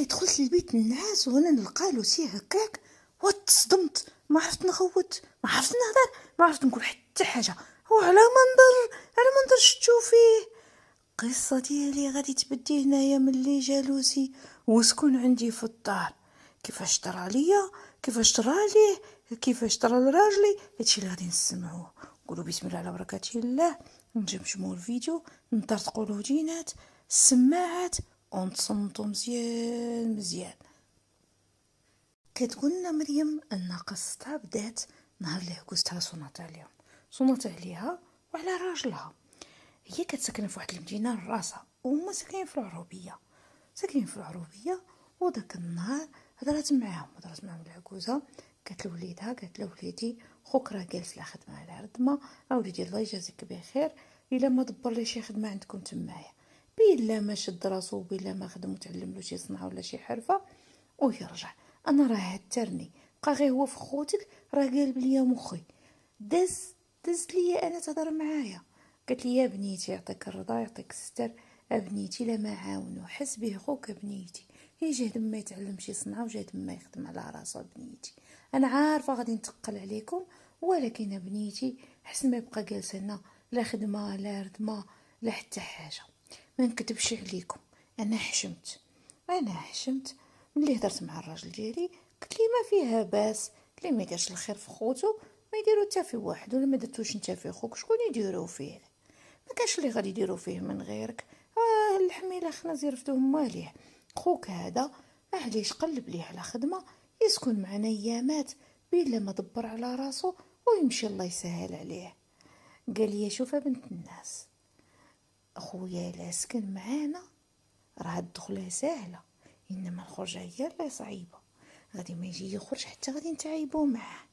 دخلت للبيت النعاس وانا نلقى لوسي هكاك وتصدمت. ما عرفت نغوت، ما عرفت نهضر، ما عرفت نقول حتى حاجه. وعلى منظر شفتو فيه. قصه ديالي غادي تبدي هنايا ملي جا لوسي وسكن عندي في الدار. كيفاش طرا ليا، كيفاش طرا ليه، كيفاش طرا لراجلي، هادشي اللي غادي نسمعوه. قولوا بسم الله على بركه الله، نجمجموا الفيديو، نطرطقوا الودينات، السماعات، ونتصنتوا مزيان. كتقول لنا مريم ان قصتها بدات نهار اللي عكوزتها صونات عليها وعلى راجلها. هي كتسكن في واحد المدينه الراسه وهما ساكنين في العروبيه. وداك النهار هضرت معاهم العكوزه. قالت لوليدها، قالت له وليدي خوك راه جالس لا خدمه على ردمه، وليدي الله يجازيك بخير، الا ما دبر لي شي خدمه عندكم تمايا، بلا ما شد راسو، بلا ما خدم وتعلم له شي صنعه ولا شي حرفه ويرجع. انا راه هترني بقى غير هو في خوتك، راه قالب ليا مخي، دز ليا انا تهضر معايا. قالت لي يا بنيتي يعطيك الرضا يعطيك الستر، ابنيتي لا ما عاونو حس به خوك بنيتي، هي جهد ما يتعلم شي صنعه وجهد ما يخدم على راسو بنيتي. انا عارفه غادي نتقل عليكم، ولكن بنيتي حسن ما يبقى جالس هنا لا خدمه لا ردمه لا حتى حاجه. ما نكذبش عليكم، انا حشمت ملي هدرت مع الراجل ديالي. قلت لي ما فيها باس، اللي ما يديرش الخير في خوتو ما يديرو حتى في واحد، ولا ما درتوش انت في خوك شكون يديرو فيه؟ ما كاش اللي غادي يديرو فيه من غيرك. الحميله خنازير رفدوهم ماليه. خوك هذا معليش قلب ليه على خدمه يسكن معنا ايامات بلا ما دبر على راسو ويمشي الله يسهل عليه. قال لي شوف بنت الناس، اخويا لا سكن معانا راه الدخله سهله، انما الخرجه هي اللي صعيبه. غادي ما يجي يخرج حتى غادي نتعيبوا معاه.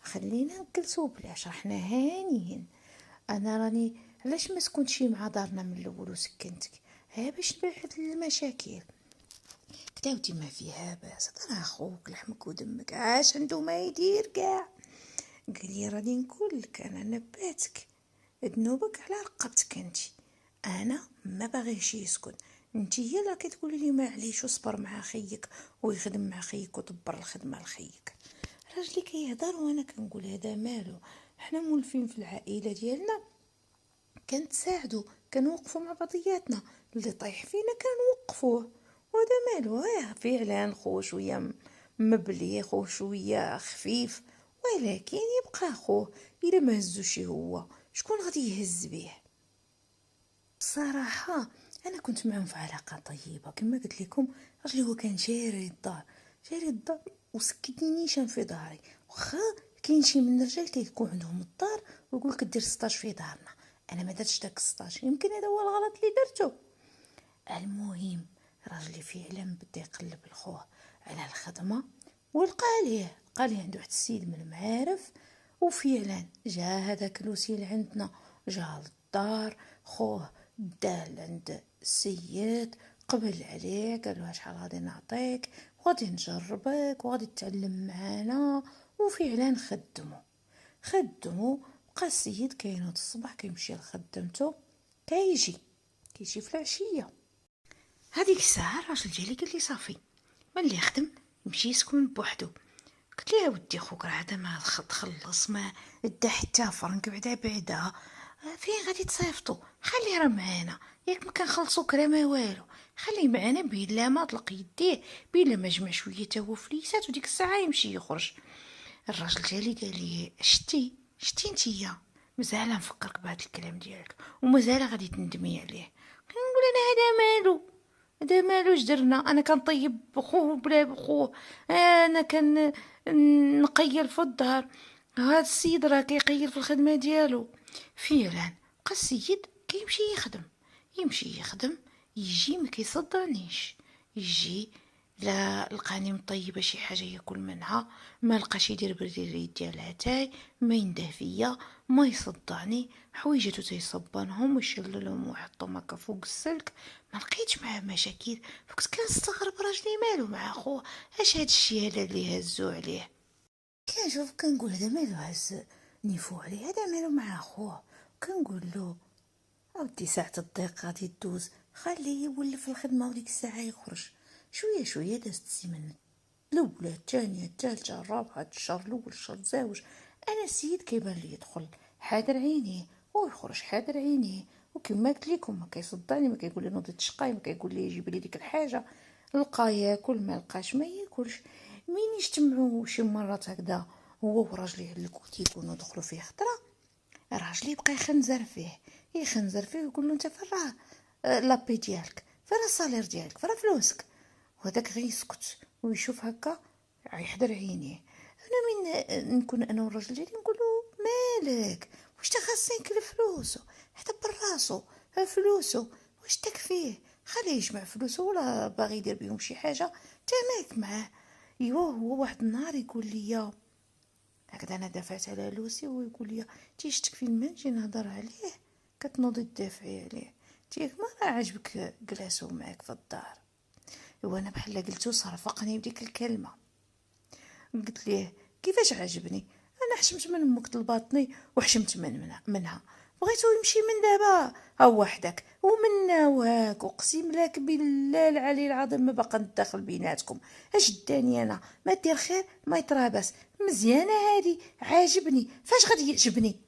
خلينا نجلسوا بلاش، رحنا هانيين. انا راني علاش ما سكنتشي مع دارنا من الاول وسكنتك ها باش نبعد المشاكل. كتاوتي ما فيها باس، راه اخوك لحمك ودمك، عاش عنده ما يدير كاع. قال لي راني نقول لك انا نباتك ذنوبك على رقبتك انتي، انا ما باغيش يسكن. انتي هي اللي كتقولي لي معليش وصبر مع خيك ويخدم مع خيك ودبر الخدمه لخيك. راجلي كيهضر وانا كنقول هذا مالو، حنا مولفين في العائله ديالنا كنتساعدوا كنوقفوا مع بعضياتنا، اللي طايح فينا كنوقفوه، وهذا مالو. فعلا خو شويه مبليخ وشويه خفيف، ولكن يبقى خوه. الا ما هزوش هو شكون غادي يهز به؟ بصراحه انا كنت معهم في علاقه طيبه كما قلت لكم. راجلي هو كان جاري الدار وسكتني نيشان في داري. واخا كاين شي من الرجال كيكون عندهم الدار ويقول لك دير سطاج في دارنا، انا ما درتش داك السطاج، يمكن هذا هو الغلط اللي درته. المهم راجلي فعلا بدا يقلب الخوه على الخدمه ولقى ليه عنده واحد السيد من المعارف. وفعلا جا هذاك لوسي لعندنا، جا للدار خوه دال عند السيد، قبل عليه قال له شحال غادي نعطيك وغادي نجربك وغادي تتعلم معانا. وفعلا خدمو بقى السيد كاينوض الصباح كيمشي لخدمته، كيجي في العشيه. هذيك الساعه الراجل ديالي قال لي صافي ملي يخدم يمشي يسكن بوحدو. قلت له يا ودي خوك راه هذا ما تخلص ما دا حتى فرنك بعدا فين غادي تصيفطو، خليه راه معانا، ياك ما كنخلصوك راه ما والو، خليه معانا بلا ما طلق يديه، بلا ما جمع شويه تا هو فليسات وديك الساعه يمشي يخرج. الراجل ديالي قال لي شتي نتيا مازال نفكرك بهذا الكلام ديالك ومازال غادي تندمي عليه. كنقول انا هذا مالو اش درنا؟ انا كنطيب بخوه بلا بخوه، انا كان نقير في الدار، هذا السيد راه كيقير في الخدمه ديالو. فعلا بقى السيد كيمشي يخدم يجي ما كيصدعنيش، يجي لا لقاني مطيبه شي حاجه ياكل منها، ما لقاش يدير بريري ديالها تاي، ما ينده فيا، ما يصدعني، حويجاتو تيصبنهم ويشللهم ويحطهم هكا فوق السلك. ما لقيتش معاه مشاكل، فكنت كنستغرب راجلي مالو مع خوه، اش هاد الشيء هذا اللي هزو عليه؟ كنشوف كنقول هذا مالو هز نيفو عليه، هذا مالو مع خوه. كنقول له اودي ساعه الضيق غادي تدوز، خليه يولف الخدمه وديك الساعه يخرج. شويه شويه دازت السيمانه الاولى الثانيه الثالثه الرابعه، الشهر الاول الشهر الزاوج، انا السيد كيبان لي يدخل حاضر عينيه ويخرج حاضر عينيه، وكما قلت لكم ما كيصدعني، ما كيقول لي نوضي تشقاي، ما كيقول لي جيب لي ديك الحاجه، لقى ياكل ما لقاش ما ياكلش. مين يجتمعوا شي مرات هكذا هو وراجلي الكوتي يكونوا دخلوا فيه خطره، راجلي يبقى يخنزر فيه ويقول له انت فين راه لابي ديالك، فين الصالير ديالك، فين فلوسك، وهداك غير يسكت ويشوف هكا يحضر عينيه. انا من نكون انا والراجل ديالي نقولو مالك، واش تا خاصينك الفلوس، حتى براسو فلوسو واش تكفيه، خليه يجمع فلوسو ولا باغي يدير بهم شي حاجه تماك معاه. ايوا هو واحد النهار يقول لي هكذا، انا دافعت على لوسي ويقول لي تيش تكفي ما نجي نهضر عليه كتنوضي تدافعي عليه، تيك ما راه عاجبك جلاسو معاك في الدار. وانا بحال قلتو صرفقني بديك الكلمه، قلت ليه كيفاش عجبني، انا حشمت من امك طلباتني وحشمت منها بغيتو يمشي من دابا ها وحدك ومنا وهاك، اقسم لك بالله العلي العظيم ما باقا ندخل بيناتكم، اش داني انا ما دير خير ما يترابس، مزيانه هادي عاجبني، فاش غادي يعجبني.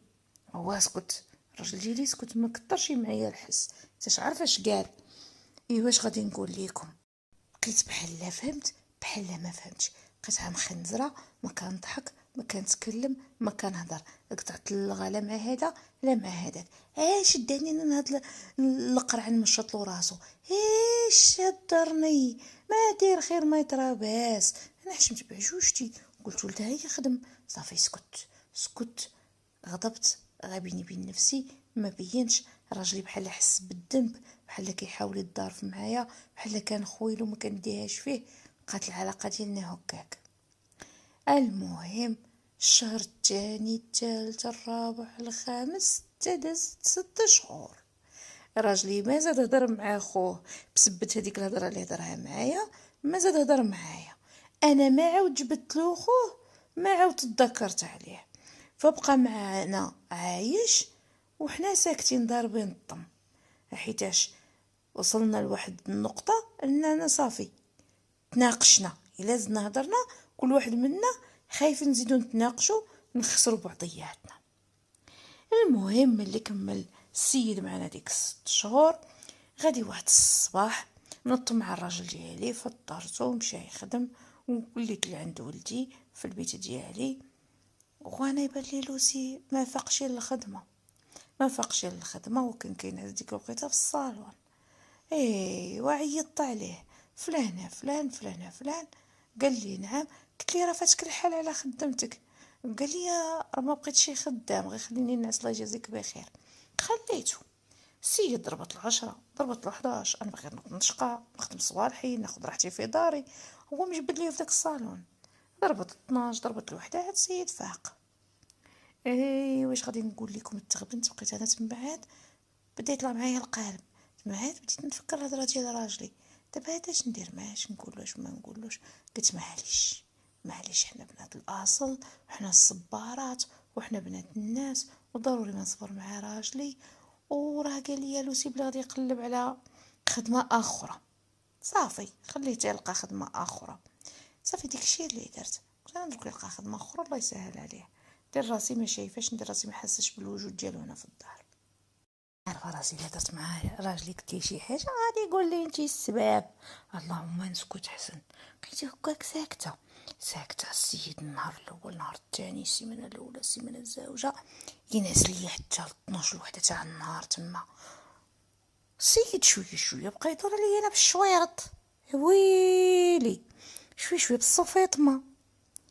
هو اسكت الراجل ديالي اسكت ما كثرش معايا الحس، انت عارفه اش قال؟ واش غادي نقول لكم، بقيت بحال فهمت بحال ما فهمتش، بقيتها مخنزره، ما كنضحك ما كنتكلم ما كنهضر، قطعت اللغه لا مع هذا لا مع هذاك، داني انا هاد القرع نمشط له راسو، شدرني ما دير خير ما يتراباس. انا حشمت بعجوجتي قلت لها هي خدم صافي، سكت غضبت غا بيني بين نفسي ما بينش. راجلي بحال حس بالذنب، بحال كيحاول يتضارف معايا، بحال كان خويلو ما كنديهاش فيه، بقات العلاقه ديالنا هكاك. المهم الشهر الثاني الثالث الرابع الخامس تدازت 6 شهور، راجلي ما زاد هضر مع خوه بسبت هذيك الهضره اللي هضرها معايا، ما زاد هضر معايا، انا ما عاود جبت له خوه ما عاود تذكرت عليه، فبقى معنا عايش وحنا ساكتين ضاربين الطم، حيتاش وصلنا لواحد النقطه اننا صافي تناقشنا، الا زدنا هضرنا كل واحد منا خايف نزيدو نتناقشوا نخسروا بعضياتنا. المهم ملي كمل السيد معنا ديك 6 شهور، غادي واحد الصباح نط مع الراجل ديالي فطرتو ومشى يخدم، ووليت لعند ولدي في البيت ديالي، وانا يبان لي لوسي ما فاقش للخدمه وكان كاين ديك الوقيته في الصالون. وعيطت عليه فلان فلان فلان فلان، قال لي نعم، قلت لي راه فاتك الحال على خدمتك، قال لي راه ما بقيتش خدام غير خليني نعس الله يجازيك بخير. خليته السيد ضربت 10 ضربت 11، انا بغيت نشقى نخدم صوالحي ناخذ راحتي في داري، هو مجبد لي في داك الصالون، ضربت 12 ضربت 1 عاد السيد فاق. واش غادي نقول لكم، التغبنت بقيت انا تمبعات بدا يطلع معايا القالب، تمعات بديت نفكر الهضره ديال راجلي، دابا هذا اش ندير معاه، اش نقولو اش ما نقولوش، قلت معليش حنا بنات الاصل وحنا الصبارات وحنا بنات الناس وضروري ما نصبر مع راجلي، وراه قال لي لوسي بلا غادي يقلب على خدمه اخرى، صافي خليته يلقى خدمه اخرى، صافي داكشي اللي درت، قلت انا درك يلقى خدمه اخرى الله يسهل عليه، دير راسي ما شايفاش، ندير راسي ما حاسش بالوجود ديالو هنا في الدار. عارفه راسي الا درت معايا راجلي قلت لي شي حاجه غادي يقول لي انتي السبب، اللهم نسكت حسن، بقيت هكاك ساكته السيد النهار الاول النهار الثاني السيمانه الاولى السيمانه الزوجه ينعس ليا حتى 12 الوحده تاع النهار تما. السيد شويه بقى يدور عليا انا بالشويرط، ويلي شويه بالصفيطمه،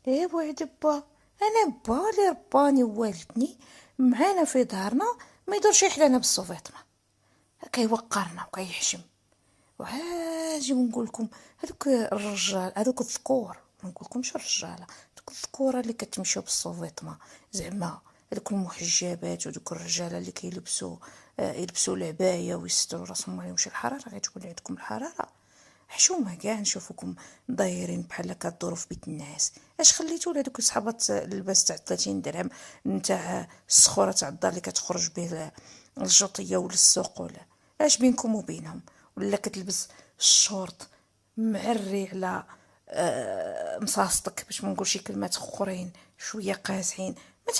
بوعد با انا با اللي رباني ووالدني معانا في دارنا ما يدورش يحلانا بالصفيطمه، كيوقرنا وكيحشم. وعاجي ونقول لكم هذوك الرجال هذوك الذكور، ما نقولكمش الرجاله، هذوك الذكوره اللي كتمشيو بالصوفيطمه، زعما هذوك المحجبات ودوك الرجاله اللي كيلبسوا يلبسوا العبايه ويستروا راسهم ما يمشي الحراره، غتقول عندكم الحراره حشومه كاع نشوفكم دايرين بحال هكا تدوروا في بيت الناس، اش خليتوا لهذوك صحابات اللباس تاع 30 درهم نتاع السخوره تاع الدار اللي كتخرج به الجوطيه ولا السوق، ولا اش بينكم وبينهم، ولا كتلبس الشورت معري على مصاصتك، باش ما نقول شي كلمات اخرين شويه قاسحين. ما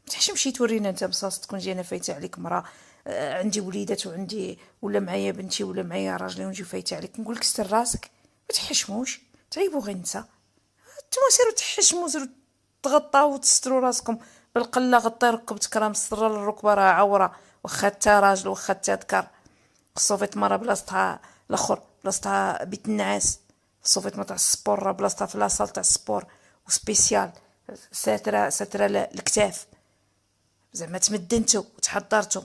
تحشمشي تورينا انت مصاصتك، ونجي انا فايته عليك مرا، عندي وليدات وعندي ولا معايا بنتي ولا معايا راجلي ونجي فايته عليك، نقول لك ستر راسك. ما تحشموش، تعيبوا غير نتا. نتوما سيروا تحشموا، سيروا تغطاو وتستروا راسكم بالقله. غطي ركبتك، راه مسطره للركبه، راه عوره، واخا تا راجل واخا تا ذكر. الصوفيت مرة بلاصتها الاخر، بلاصتها بيت النعاس. الصوفيت ما تاع السبور راه بلاصتها في لاصال تاع السبور وسبيسيال، ساتره الكتاف. زعما تمدنتو وتحضرتو.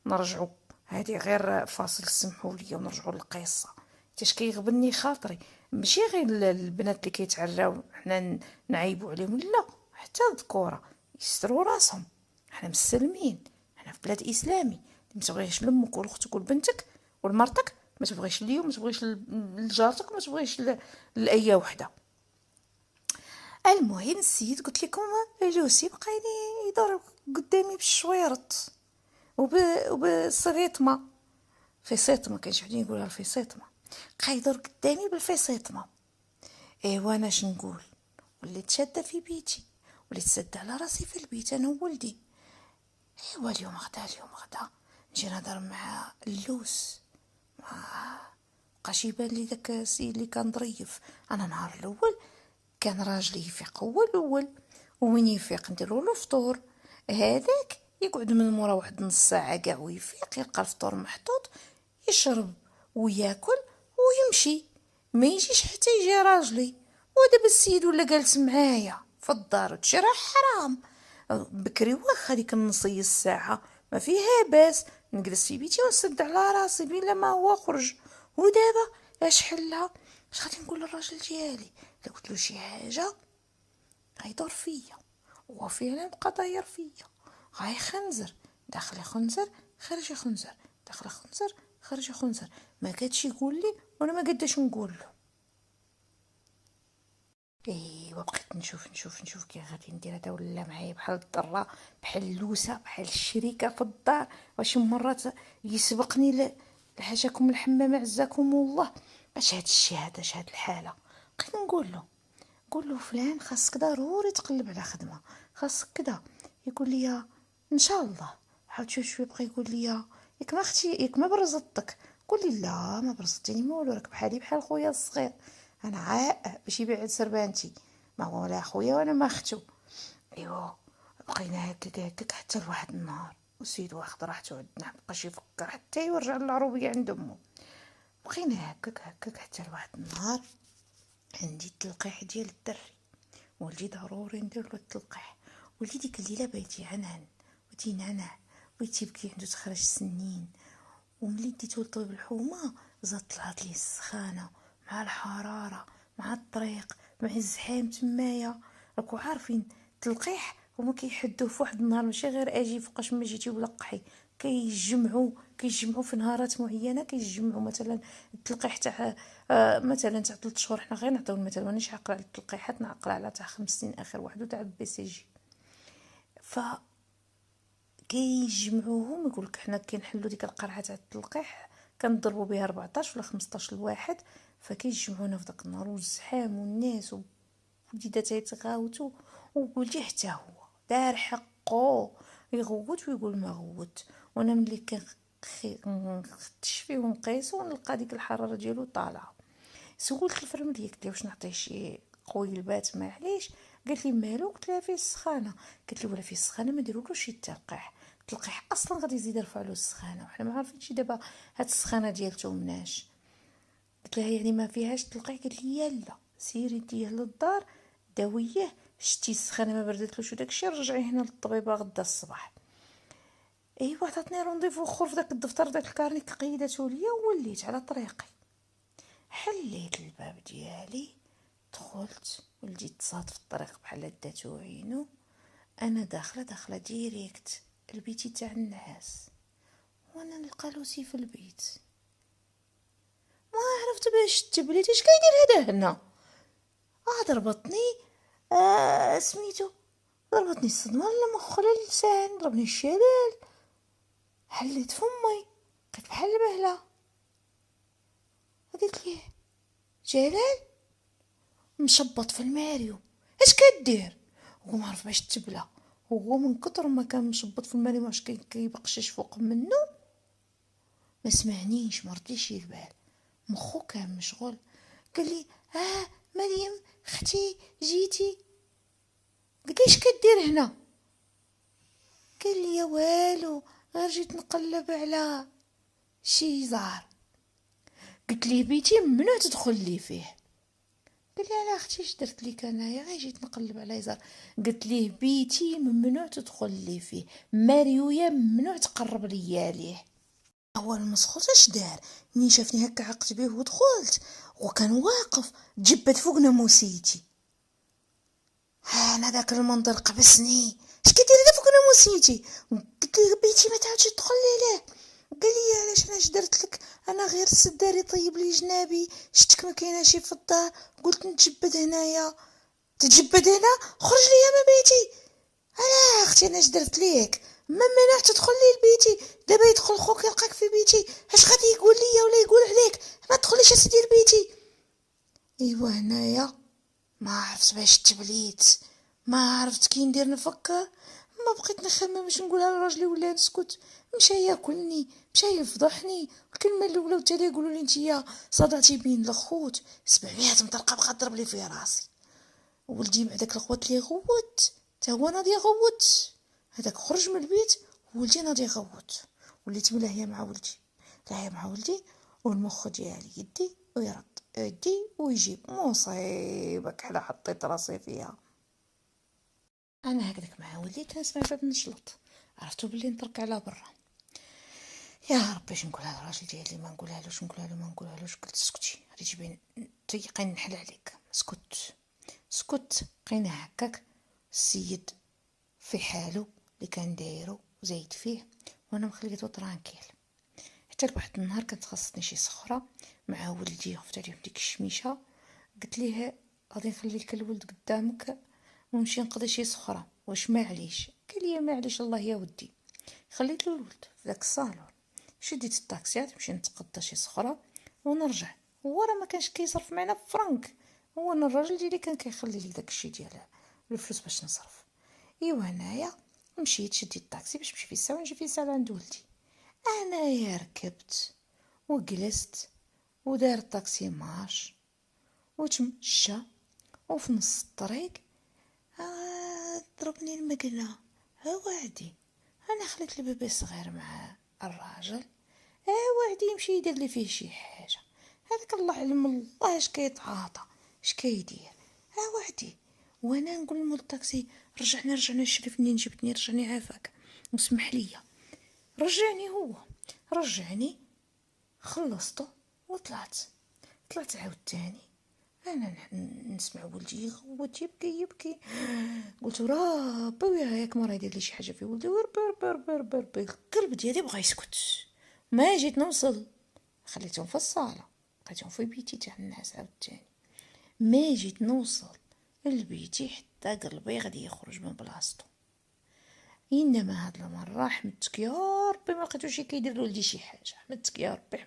نرجعو، هادي غير فاصل، سمحوا لي ونرجعوا للقصه. تاش كيغبني خاطري، ماشي غير البنات اللي كيتعراو حنا نعيبوا عليهم، لا، حتى الذكوره يستروا راسهم. حنا مسلمين، حنا في بلاد اسلامي. ما تبغيش لامك ولاختك ولبنتك ولمرتك، ما تبغيش اليوم، ما تبغيش لجارتك، ما تبغيش لاي وحده. المهم السيد قلت لكم جوسي بقى يدور قدامي بالشويرط وبالصغيطمه، فيسيطمه، كاين شي وحدين يقولها الفيسيطمه. بقى يدور قدامي بالفيسيطمه. ايوا انا شنقول؟ وليت شاده في بيتي، وليت سد على راسي في البيت انا وولدي. ايوا اليوم غدا نجي نهضر مع اللوس، بقاش يبان لي داك السيد اللي كان ظريف. انا نهار الاول كان راجلي يفيق هو الاول، ومن يفيق نديرو له الفطور. هذاك يقعد من مورا واحد نص ساعه كاع ويفيق، يلقى الفطور محطوط، يشرب وياكل ويمشي. ما يجيش حتى يجي راجلي. ودابا السيد ولا جالس معايا في الدار، تشي راه حرام. بكري واخا ديك النصي الساعه ما فيها باس، نجلس في بيتي ونسد على راسي بلا ما هو خرج. ودابا اش حلها؟ اش غادي نقول للراجل ديالي؟ الا قلت له شي حاجه غيدور فيا، هو فعلا بقى داير فيا. غاي خنزر، داخل خنزر خارج خنزر، داخل خنزر خارج خنزر. ما قادش يقول لي وانا ما قداش نقول له. ايوا بقيت نشوف كي غادي ندير. هذا ولا معايا بحال الضره، بحال اللوسه، بحال الشريكه في الدار. واش مرات يسبقني لحاجاكم الحمام عزاكم الله. اش هاد الشيء هذا، اش هاد الحاله؟ بقيت نقول له فلان خاصك ضروري تقلب على خدمه، خاصك كذا. يقول لي ان شاء الله. عاود شوي بقى يقول لي ياك ما اختي، ياك ما برزطتك. قول لي لا ما برزطتيني ما والو، راك بحال خويا الصغير. انا عاق باش يبعد سربانتي، ما هو لا خويا وانا ما اختو. ايوا بقينا هكاك حتى لواحد النهار، والسيد واخد راحته عندنا، مبقاش يفكر حتى يرجع للعروبيه عند امه. بقينا هكاك حتى لواحد النهار عندي التلقيح ديال الدري. ولدي ضروري ندير له التلقيح. ولدي ديك الليله بيتي عنان ودي نعناع، بغيت يبكي، عنده تخرج سنين. وملي ديتو لطبيب الحومه زاد طلعت لي السخانه مع الحراره مع الطريق مع الزحام تمايا. راكو عارفين التلقيح هما كيحدوه في واحد النهار، ماشي غير اجي فوقاش ما جيتي ولقحي. كيجمعوا في نهارات معينه، كيجمعوا مثلا التلقيح تاع مثلا تاع 3 شهور. حنا غير نعطيو المثال، مانيش عاقله على التلقيحات، نعقل على تاع 5 سنين اخر واحد وتاع بي سي جي. ف كيجمعوهم، يقولك حنا كنحلو ديك القرعه تاع التلقيح كنضربوا بها 14 ولا 15 الواحد. فكيجمعونا في داك النهار والزحام والناس وبديدات يتغاوتوا. وولدي حتى هو دار حقه يغوت ويقول ما غوت. وانا ملي كنختش فيه ونقيسو ونلقى ديك الحراره ديالو طالعه. سولت الفرمليه قلت لها واش نعطيه شي قوي البات معليش؟ قالت لي مالو؟ قلت لها فيه السخانه. قالت لي ولا فيه السخانه ما نديرولوش شي تلقيح، التلقيح اصلا غادي يزيد يرفع له السخانه، وحنا ما عارفينش دابا هاد السخانه ديالته مناش. قلت لها يعني ما فيهاش تلقيح؟ قالت لي لا، سيري ديه للدار داويه، شتي السخانه ما بردتلوش وداكشي رجعي هنا للطبيبه غدا الصباح. ايوا عطاتني رونديفو اخر في داك الدفتر داك الكارنيك قيدته ليا ووليت على طريقي. حليت الباب ديالي دخلت، ولدي تصاد في الطريق بحال داتو عينو. انا داخله ديريكت البيتي تاع النعاس، وانا نلقى لوسي في البيت. ما عرفت باش تبليت اش كايدير هذا هنا. ضربتني سميتو، ضربتني الصدمه للمخ للسان، ضربني الشلال. حليت فمي بقيت بحال البهله. قلت ليه جلال مشبط في الماريو. اش كدير؟ هو ما عرف باش تبلى، هو من كتر ما كان مشبط في الماريو واش كيبقشش فوق منه، ما سمعنيش، ما رديش البال، مخو كان مشغول. قال لي مريم اختي جيتي؟ قلت ايش كدير هنا؟ قال لي يا والو، غير جيت نقلب على شي زهر. قلت ليه بيتي ممنوع تدخل لي فيه. قال لي على اختي اش درت لك انايا؟ غير جيت نقلب على زهر. قلت ليه بيتي ممنوع تدخل لي فيه، مريويا ممنوع تقرب ليا ليه. هو المسخوط اش دار؟ منين شافني هكا عقت به ودخلت، وكان واقف تجبد فوق ناموسيتي. انا داك المنظر قبسني. اش كدير هنا فوق ناموسيتي؟ قلت ليه بيتي ما تعاودش تدخل لي ليه. قال لي علاش انا اش درت لك؟ انا غير السداري طيب لي جنابي، شتك ما كاينه شي في الدار، قلت نتجبد هنايا. تتجبد هنا؟ خرج ليا من بيتي. انا اختي انا اش درت ليك؟ ممنوع تدخل لي لبيتي، دابا يدخل خوك يلقاك في بيتي، اش غادي يقول لي ولا يقول عليك؟ ما تدخليش اسيدي لبيتي. ايوا هنايا ما عرفت باش تبليت، ما عرفت كي ندير نفكر، ما بقيت نخمم واش نقولها لراجلي ولا نسكت. مشى ياكلني، مشى يفضحني. الكلمه الاولى والثانيه يقولوا لي نتيا صدعتي بين الخوت، 700 مطرقه بقى ضرب لي في راسي. ولدي مع داك الخوت اللي غوت تا هو ناضي يغوت، هذاك خرج من البيت ولدي ناضي يغوت. وليت ملاهيه مع ولدي، لاهيه مع ولدي، والمخ ديالي يدي ويرد، يدي ويجيب، مصيبك على حطيت راسي فيها. انا هكذاك مع ولدي كنسمع باب نشلط، عرفتو بلي نطرق على برا. يا ربي اش نقولها للراجل ديالي؟ ما نقولهالوش، ما نقولهالوش. قلت اسكتي، غادي تجيبين تيقين نحل عليك. سكت بقينا هكاك. السيد في حاله اللي كان دايرو زايد فيه، وانا مخليته طرانكيل. حتى لواحد النهار كانت خاصني شي صخره مع ولدي، خفت عليهم ديك الشميشه. قلت ليه غادي نخلي لك الولد قدامك ونمشي نقضي شي صخره، واش معليش؟ قال لي معليش الله يا ودي. خليت له الولد في داك الصالون، شديت الطاكسيات نمشي نتقضى شي صخره ونرجع. هو راه ما كانش كيصرف معنا فرنك، هو انا الراجل ديالي كان كيخلي لي داكشي ديال الفلوس باش نصرف. ايوا هنايا مشيت شديت الطاكسي باش نمشي فيه الساعه ونجي فيه الساعه عند ولدي. انايا ركبت وجلست ودار الطاكسي مارش وتمشى، وفي نص الطريق ضربني المقله. وعدي انا خليت البيبي صغير مع الراجل، وعدي يمشي يدير لي فيه شي حاجه. هذاك الله علم الله اش كيتعاطى، اش كيدير. وعدي وانا نقول لمول الطاكسي رجعني شرفني جبتني، رجعني عافاك وسمح ليا. رجعني، هو رجعني، خلصته وطلعت عاود تاني. انا نسمع ولدي يغوت يبكي. قلت ربي وياك مرة يدير لي شي حاجه في ولدي. وربي القلب ديالي بغى يسكت. ما جيت نوصل، خليتهم في الصاله، بقيتهم في بيتي تاع الناس. عاود تاني ما جيت نوصل لبيتي حتى قلبي غادي يخرج من بلاصتو. انما هاد المره حمدتك يا ربي ما لقيتوش كيدير لولدي شي حاجه. حمدتك يا ربي.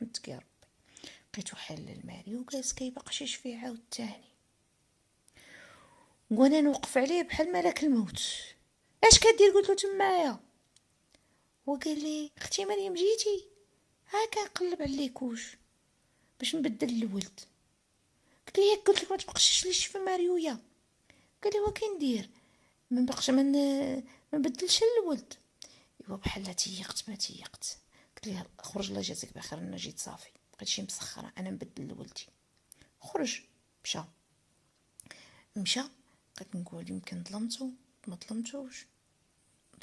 لقيتو حل الماري وجالس كيبقشش فيه عاود تاني، وانا نوقف عليه بحال ملك الموت. اش كدير؟ قلت له تمايا. وقال لي اختي مريم جيتي؟ كنقلب على ليكوش باش نبدل الولد. قلت لي قلت لك ما تبقشش ليش في ماريويا. قال لي واش ندير؟ ما نبقاش ما نبدلش الولد. ايوا بحال تيقت ما تيقت. قلت لي خرج الله يجازيك بخير، انا جيت صافي بقيت شي مسخره، انا نبدل لولدي. خرج مشى. بقيت نقول يمكن ظلمتو، ما ظلمتوش.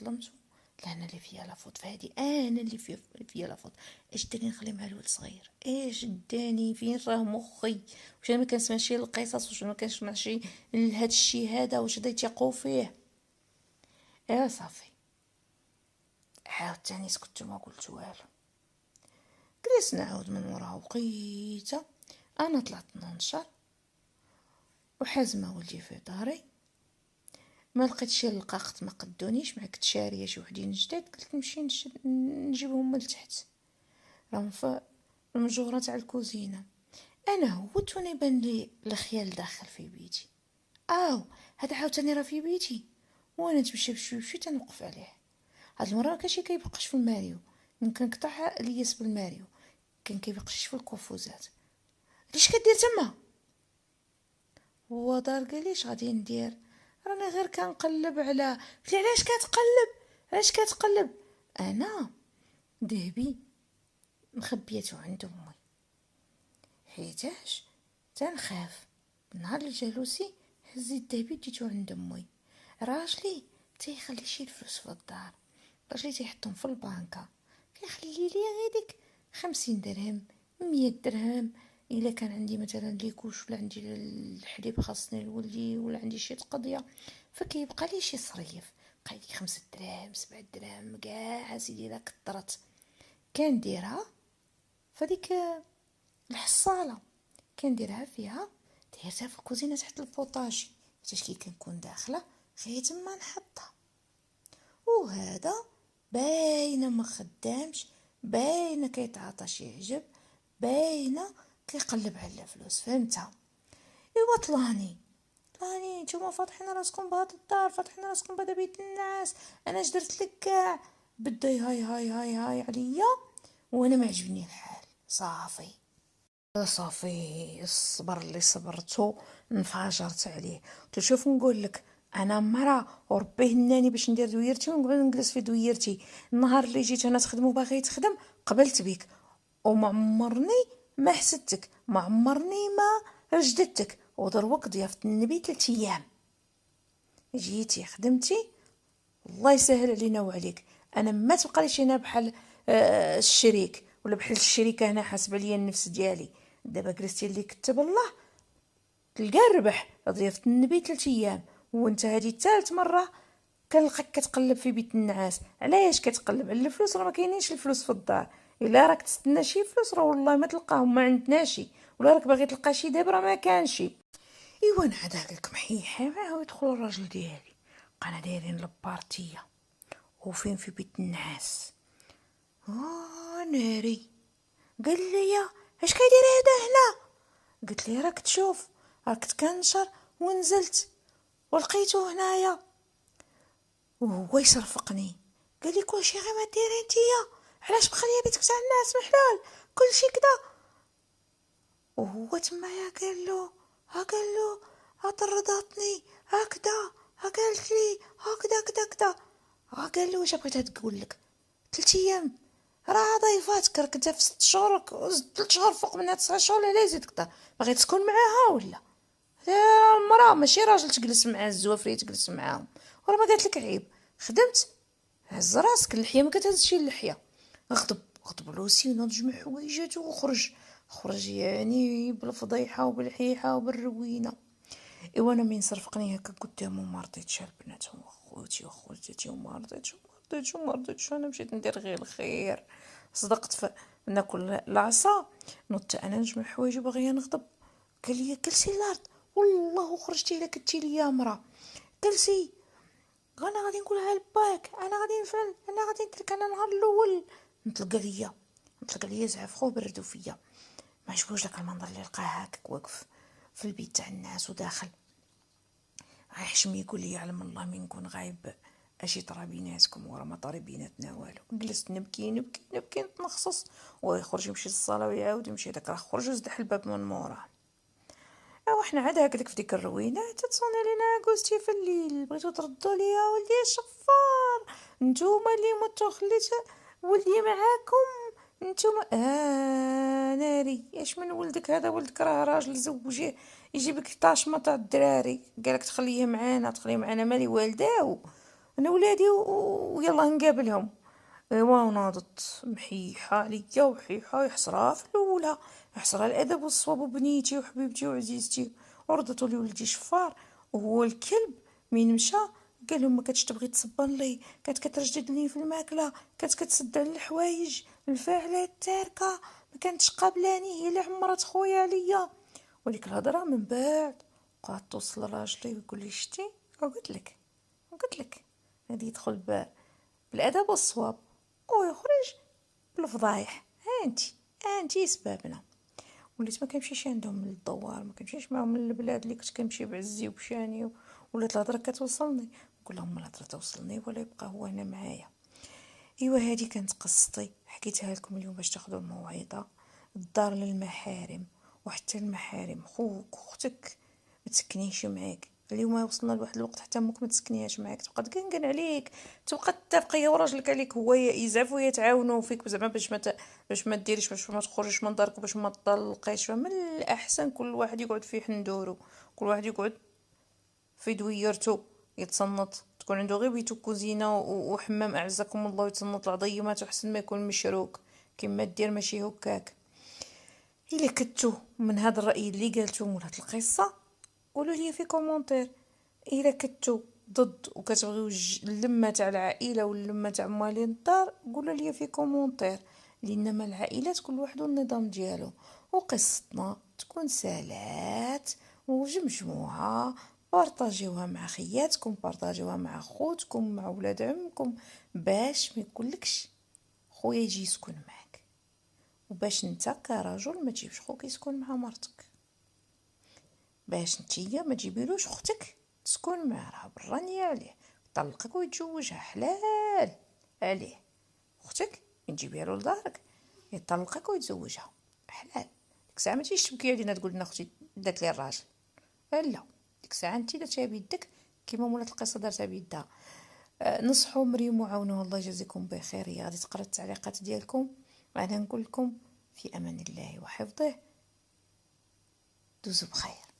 لا انا اللي فيا لافوت فهادي، انا اللي فيا لافوت. اش داني نخلي مع الولد صغير؟ اش داني؟ فين راه مخي؟ واش انا ما كنسمعش القصص؟ واش ما كنسمعش لهاد الشيء هذا؟ واش غادي يثيقوا فيه؟ صافي عاود تاني سكت ما قلت والو. جلست نعاود من وراه وقيته. انا طلعت ننشر وحازمه ولدي في داري، ما لقيتش القاقط، ما قدونيش، ما كنت شاريه شي وحدين جداد. قلت نمشي نجيبهم من تحت، راهم في المجوره تاع الكوزينه. انا هوت وانا يبان لي الخيال داخل في بيتي. هذا عاوتاني راه في بيتي وانا نتمشى بشوي تنوقف عليه. هاد المره كاشي كيبقاش في الماريو، يمكن قطع الياس بالماريو، كان كيبقاش في الكوفوزات. ليش كدير تما؟ هو دار قال ليش غادي ندير، راني غير كنقلب على. قلت علاش كتقلب، علاش كتقلب؟ انا ذهبي مخبيته عند امي، حيتاش تنخاف نهار اللي جالوسي هزيت ذهبي ديتو عند امي. راجلي تيخلي شي الفلوس في الدار، راجلي تيحطهم في البنكة، كيخلي لي غير ديك 50 درهم 100 درهم. الا كان عندي مثلا ليكوش ولا عندي الحليب خاصني لولدي ولا عندي شي قضيه فكيبقى لي شي صريف، بقى لي 5 دراهم 7 دراهم كاع سيدي الا كثرت كنديرها فديك الحصاله، كنديرها فيها، دايرتها في الكوزينه تحت البوطاجي حيت كي كنكون داخله غير تما نحطها. وهذا باينه ما خدامش، باينه كيتعاطى شي عجب، باينه كيقلب على الفلوس، فهمتها؟ ايوا طلاني نتوما فاتحين راسكم بهاد الدار، فاتحين راسكم بهذا بيت الناس، انا اش درت لك كاع؟ بدا هاي عليا وانا ما عجبني الحال. صافي الصبر اللي صبرته انفجرت عليه. قلت شوف نقول لك، انا مرا وربي هناني باش ندير دويرتي ونقعد نجلس في دويرتي. النهار اللي جيت انا تخدم وباغي تخدم قبلت بك، وما عمرني ما حسدتك، ما عمرني ما رجدتك، ودروك ضيافة النبي 3 ايام جيتي خدمتي، الله يسهل علينا وعليك. انا ما تبقى ليش هنا بحال الشريك ولا بحال الشريكه هنا حاسبه ليا النفس ديالي. دابا جلستي اللي كتب الله تلقى الربح. ضيافة النبي 3 ايام وانت هذه ثالث مره كنلقاك كتقلب في بيت النعاس. علاش كتقلب على الفلوس؟ راه ما كاينينش الفلوس في الدار. الا راك تستنى شي فلوس راه والله ما تلقاهم، ما عندناش. ولا راك باغي تلقى شي دابا راه ما كانش. ايوا انا هذاك محيحه معاه ويدخل الراجل ديالي، بقانا دايرين لبارتيه وفين في بيت النعاس. ناري قال لي اش كيدير هذا هنا؟ قلت لي راك تشوف، راك كنت كنشر ونزلت ولقيته هنايا. وهو يصرفقني قال لي كلشي غير ما ديري نتيا، علاش مخليه بيتك تاع الناس محلول كلشي كدا؟ وهو تمايا قال له طرداتني هكذا، قالت لي هكذا كدا كدا. قال له واش بغيتها تقول لك 3 ايام راه ضيفاتك، راك انت في 6 شهور 3 شهور فوق منها 9 شهور، لا يزيد كتر باغي تسكن معاها ولا؟ المراه ماشي راجل تجلس مع الزوافري تجلس معاهم، وراه ما قالت لك عيب. خدمت هز راسك، اللحيه ما كتهزش اللحيه. غضب لوسي ونضج من حوايجاتو خرج يعني بالفضيحه وبالحيحه وبالروينه. ايوا انا من صرفقني هكا قدامه ما رضيتش البنات وخوتي وما رضيتش انا مشيت ندير غير الخير. صدقت ناكل العصا، نط انا نجمع حوايجي باغيه نغضب. قال لي جلسي الارض والله خرجتي الا كنتي لي يا مرا، جلسي. انا غادي نقولها لباك، انا غادي نفعل، انا غادي نترك انا نهار الاول. نطلق ليا زعف خو بردو فيا. ما عجبوش داك المنظر اللي لقاه هكاك واقف في البيت تاع الناس وداخل غيحشم يقول لي يعلم الله من نكون غايب اشي طرا بيناتكم ورا ما طاري بيناتنا والو. جلست نبكي نتنخصص ويخرج يمشي للصاله ويعاود يمشي. داك راه خرج وزدح الباب من موراه. وحنا عاد هكذاك في ديك الروينه تتصوني لينا كوزتي في الليل بغيتو تردوا ليا ولدي الشفار، نتوما اللي متو خليت ولدي معاكم نتوما. ناري اش من ولدك هذا؟ ولدك راه راجل زوجيه يجيبك 11 تاع الدراري، قالك تخليه معانا مالي والداه انا ولادي ويلا نقابلهم. ايوا وناضت محيحه عليا وحيحه يحصرها في الاولى، يحصرها الادب والصواب وبنيتي وحبيبتي وعزيزتي، وردتو لي ولدي شفار. وهو الكلب من مشى قال لهم ما كانتش تبغي تصبن لي، كانت كترجد لي في الماكله، كانت كتسد على الحوايج الفاعله التاركه، ما كانتش قابلاني هي اللي عمرت خويا عليا. وديك الهضره من بعد بقات توصل لراجلي ويقول لي شتي قلت لك غادي يدخل بالادب والصواب ويخرج بالفضايح. انتي سبابنا. وليت ما كنمشيش عندهم للدوار، ما كنمشيش معاهم للبلاد اللي كنت كنمشي بعزي وبشاني ولات الهضره كتوصلني، نقول لهم الهضره توصلني ولا يبقى هو هنا معايا. ايوا هذه كانت قصتي، حكيتها لكم اليوم باش تاخذوا الموعظه. الدار للمحارم، وحتى المحارم خوك واختك ما تسكنيش معاك. اليوم وصلنا لواحد الوقت حتى امك ما تسكنيهاش معاك، تبقى تقنقن عليك، تبقى التفقيه وراجلك عليك، هو يزعفوا يتعاونوا فيك زعما باش ما ديريش، باش ما تخرجش من دارك، باش ما تطلقيش. فمن الاحسن كل واحد يقعد في حندورو، كل واحد يقعد في دويرتو، يتصنت، تكون عنده غير بيتو كوزينه وحمام اعزكم الله، يتصنت العضيمات احسن ما يكون مشروك كما دير ماشي هكاك. الا كنتو من هذا الراي اللي قالتو مول هاد القصه قولوا لي في كومونتير. الا كنتو ضد وكتبغيو اللمه تاع العائله واللمه تاع موالين الدار قولوا لي في كومونتير، لان ما العائلات كل واحد والنظام ديالو، وقصتنا تكون سالات وجمجموعه، بارطاجيوها مع خياتكم، بارطاجيوها مع خوتكم، مع ولاد عمكم، باش ما يقولكش خويا يجي يسكن معك، وباش نتا كرجل ما تجيبش خوك يسكن مع مرتك، باش نتيا ما تجيبيلوش اختك تسكن معاه، راه برانية عليه، يطلقك ويتزوجها حلال عليه. اختك من تجيبيها له لدارك يطلقك ويتزوجها حلال. ديك الساعه ما تجيش تبكي علينا تقول لنا اختي دات لي الراجل، لا ديك الساعه انت درتيها بيدك كيما مولات القصه دارتها بيدها. نصحوا مريم وعاونوها، الله يجازيكم بخير. هي غادي تقرا التعليقات ديالكم، وانا نقول لكم في امان الله وحفظه، دوزوا بخير.